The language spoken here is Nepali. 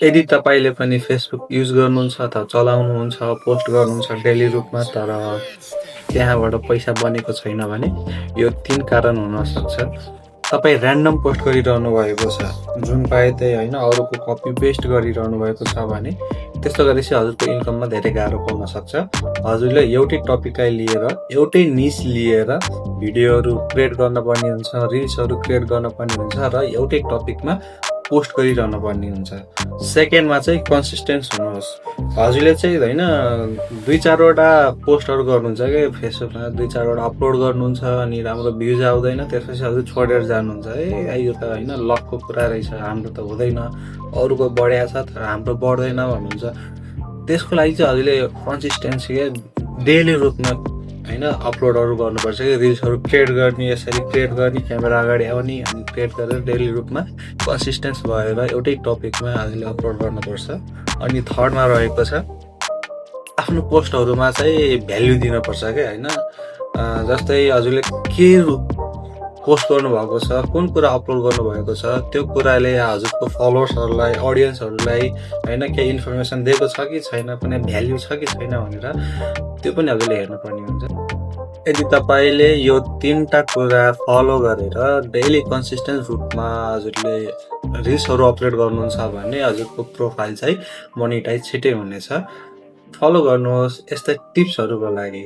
यदि तपाईँले पनि फेसबुक युज गर्नुहुन्छ अथवा चलाउनुहुन्छ, पोस्ट गर्नुहुन्छ डेली रूपमा तर त्यहाँबाट पैसा बनेको छैन भने यो 3 कारण हुनसक्छ। तपाईँ र्यान्डम पोस्ट गरिरहनु भएको छ, जुन पाए त्यही होइन अरूको कपी पेस्ट गरिरहनु भएको छ भने त्यस्तो गरेपछि हजुरको इन्कममा धेरै गाह्रो पर्न सक्छ। हजुरले एउटै टपिकलाई लिएर, एउटै निस लिएर भिडियोहरू क्रिएट गर्नुपर्ने हुन्छ, रिल्सहरू क्रिएट गर्नुपर्ने हुन्छ र एउटै टपिकमा पोस्ट गरिरहनु पर्ने हुन्छ। सेकेन्डमा चाहिँ कन्सिस्टेन्स हुनुहोस्। हजुरले चाहिँ होइन 2-4 वटा पोस्टहरू गर्नुहुन्छ कि फेसबुकमा 2-4 वटा अपलोड गर्नुहुन्छ अनि राम्रो भ्युज आउँदैन, त्यसपछि हजुर छोडेर जानुहुन्छ। यो त होइन लकको कुरा रहेछ, हाम्रो त हुँदैन, अरूको बढ्या छ तर हाम्रो बढ्दैन भन्नुहुन्छ। त्यसको लागि चाहिँ हजुरले कन्सिस्टेन्सी डेली रूपमा होइन अपलोडहरू गर्नुपर्छ कि रिल्सहरू क्रिएट गर्ने, यसरी क्रिएट गर्ने, क्यामेरा अगाडि आउने अनि क्रिएट गरेर डेली रूपमा कन्सिस्टेन्स भएर एउटै टपिकमा हामीले अपलोड गर्नुपर्छ। अनि थर्डमा रहेको छ आफ्नो पोस्टहरूमा चाहिँ भ्याल्यु दिनुपर्छ क्या होइन। जस्तै हजुरले के पोस्ट गर्नुभएको छ, कुन कुरा अपलोड गर्नुभएको छ, त्यो कुराले हजुरको फलोवर्सहरूलाई, अडियन्सहरूलाई होइन केही इन्फर्मेसन दिएको छ कि छैन, कुनै भ्याल्यु छ कि छैन भनेर त्यो पनि हजुरले हेर्नुपर्ने हुन्छ। यदि तपाईँले यो 3टा कुरा फलो गरेर डेली कन्सिस्टेन्ट रूपमा हजुरले रिल्सहरू अपलोड गर्नुहुन्छ भने हजुरको प्रोफाइल चाहिँ मोनिटाइज छिटै हुनेछ। फलो गर्नुहोस् यस्तै टिप्सहरूको लागि।